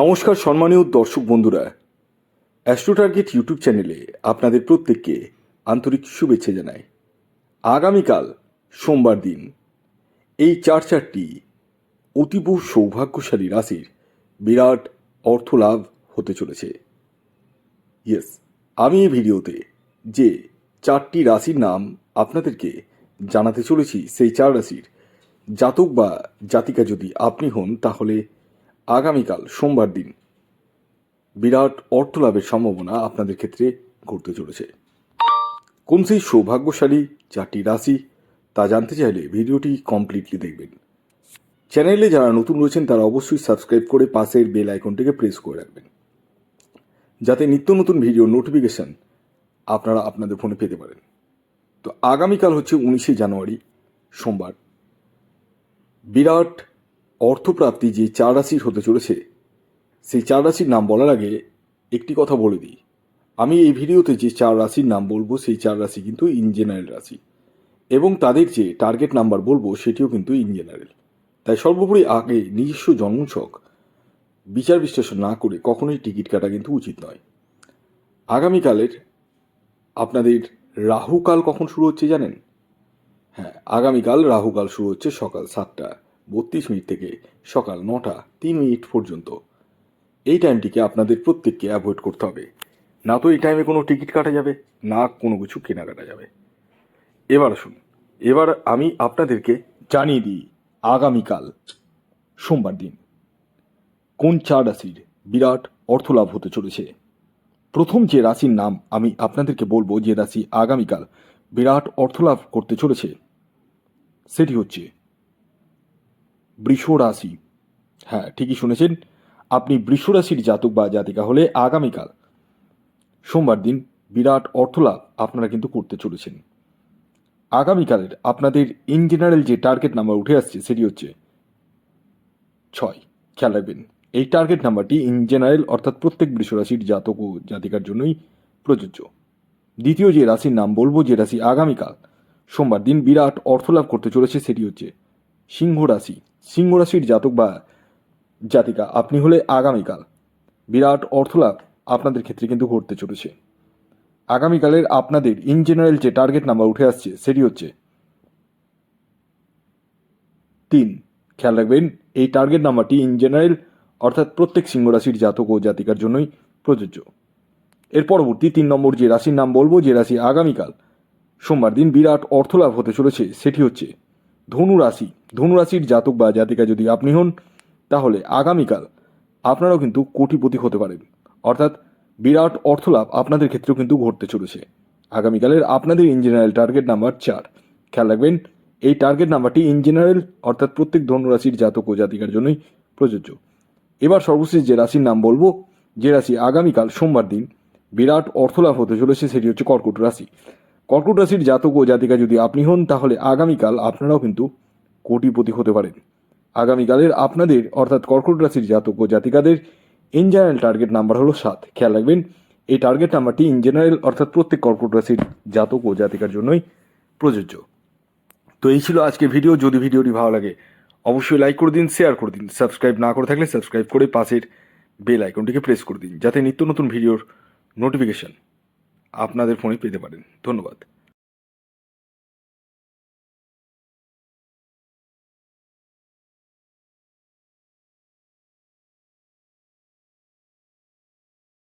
নমস্কার সম্মানীয় দর্শক বন্ধুরা, অ্যাস্ট্রো টার্গেট ইউটিউব চ্যানেলে আপনাদের প্রত্যেককে আন্তরিক শুভেচ্ছা জানাই। আগামীকাল সোমবার দিন এই চারটি অতীব সৌভাগ্যশালী রাশির বিরাট অর্থলাভ হতে চলেছে। ইয়েস, আমি এই ভিডিওতে যে চারটি রাশির নাম আপনাদেরকে জানাতে চলেছি, সেই চার রাশির জাতক বা জাতিকা যদি আপনি হন, তাহলে আগামীকাল সোমবার দিন বিরাট অর্থলাভের সম্ভাবনা আপনাদের ক্ষেত্রে ঘটতে চলেছে। কোন সেই সৌভাগ্যশালী চারটি রাশি তা জানতে চাইলে ভিডিওটি কমপ্লিটলি দেখবেন। চ্যানেলে যারা নতুন রয়েছেন তারা অবশ্যই সাবস্ক্রাইব করে পাশের বেল আইকনটিকে প্রেস করে রাখবেন, যাতে নিত্য নতুন ভিডিও নোটিফিকেশন আপনারা আপনাদের ফোনে পেতে পারেন। তো আগামীকাল হচ্ছে 19শে জানুয়ারি সোমবার। বিরাট অর্থপ্রাপ্তি যে চার রাশির হতে চলেছে, সেই চার রাশির নাম বলার আগে একটি কথা বলে দিই, আমি এই ভিডিওতে যে চার রাশির নাম বলবো সেই চার রাশি কিন্তু ইন জেনারেল রাশি, এবং তাদের যে টার্গেট নাম্বার বলবো সেটিও কিন্তু ইন জেনারেল। তাই সর্বোপরি আগে নিজস্ব জন্মছক বিচার বিশ্লেষণ না করে কখনোই টিকিট কাটা কিন্তু উচিত নয়। আগামীকালের আপনাদের রাহুকাল কখন শুরু হচ্ছে জানেন? হ্যাঁ, আগামীকাল রাহুকাল শুরু হচ্ছে সকাল 7:32 থেকে সকাল 9:03 পর্যন্ত। এই টাইমটিকে আপনাদের প্রত্যেককে অ্যাভয়েড করতে হবে, না তো এই টাইমে কোনো টিকিট কাটা যাবে, না কোনো কিছু কেনাকাটা যাবে। এবার আসুন, এবার আমি আপনাদেরকে জানিয়ে দিই আগামীকাল সোমবার দিন কোন চার রাশির বিরাট অর্থলাভ হতে চলেছে। প্রথম যে রাশির নাম আমি আপনাদেরকে বলবো, যে রাশি আগামীকাল বিরাট অর্থলাভ করতে চলেছে, সেটি হচ্ছে বৃষ রাশি। হ্যাঁ, ঠিকই শুনেছেন, আপনি বৃষ রাশির জাতক বা জাতিকা হলে আগামীকাল সোমবার দিন বিরাট অর্থলাভ আপনারা কিন্তু করতে চলেছেন। আগামীকালের আপনাদের ইন জেনারেল যে টার্গেট নাম্বার উঠে আসছে সেটি হচ্ছে 6। খেয়াল রাখবেন, এই টার্গেট নাম্বারটি ইন জেনারেল অর্থাৎ প্রত্যেক বৃষ রাশির জাতক ও জাতিকার জন্যই প্রযোজ্য। দ্বিতীয় যে রাশির নাম বলবো, যে রাশি আগামীকাল সোমবার দিন বিরাট অর্থলাভ করতে চলেছে, সেটি হচ্ছে সিংহ রাশি। সিংহ রাশির জাতক বা জাতিকা আপনি হলে আগামীকাল বিরাট অর্থলাভ আপনাদের ক্ষেত্রে কিন্তু ঘটতে চলেছে। আগামীকালের আপনাদের ইন জেনারেল যে টার্গেট নাম্বার উঠে আসছে সেটি হচ্ছে 3। খেয়াল রাখবেন, এই টার্গেট নাম্বারটি ইন জেনারেল অর্থাৎ প্রত্যেক সিংহ রাশির জাতক ও জাতিকার জন্যই প্রযোজ্য। এর পরবর্তী 3 নম্বর যে রাশির নাম বলবো, যে রাশি আগামীকাল সোমবার দিন বিরাট অর্থলাভ হতে চলেছে, সেটি হচ্ছে ধনু রাশি। ধনু রাশির জাতক বা জাতিকা যদি আপনি হন, তাহলে আগামীকাল আপনারাও কিন্তু কোটিপতি হতে পারেন, অর্থাৎ বিরাট অর্থলাভ আপনাদের ক্ষেত্রেও কিন্তু ঘটতে চলেছে। আগামীকালের আপনাদের ইন জেনারেল টার্গেট নাম্বার 4। খেয়াল রাখবেন, এই টার্গেট নাম্বারটি ইন জেনারেল অর্থাৎ প্রত্যেক ধনুরাশির জাতক ও জাতিকার জন্যই প্রযোজ্য। এবার সর্বশেষ যে রাশির নাম বলবো, যে রাশি আগামীকাল সোমবার দিন বিরাট অর্থলাভ হতে চলেছে, সেটি হচ্ছে কর্কট রাশি। কর্কট রাশির জাতক ও জাতিকা যদি আপনি হন, তাহলে আগামীকাল আপনারাও কিন্তু কোটিপতি হতে পারেন। আগামীকালের আপনাদের অর্থাৎ কর্কট রাশির জাতক ও জাতিকাদের ইন জেনারেল টার্গেট নাম্বার হলো 7। খেয়াল রাখবেন, এই টার্গেট নাম্বারটি ইন জেনারেল অর্থাৎ প্রত্যেক কর্কট রাশির জাতক ও জাতিকার জন্যই প্রযোজ্য। তো এই ছিল আজকের ভিডিও। যদি ভিডিওটি ভালো লাগে অবশ্যই লাইক করে দিন, শেয়ার করে দিন। সাবস্ক্রাইব না করে থাকলে সাবস্ক্রাইব করে পাশের বেল আইকনটিকে প্রেস করে দিন, যাতে নিত্য নতুন ভিডিওর নোটিফিকেশন আপনাদের ফোনে পেতে পারেন। ধন্যবাদ।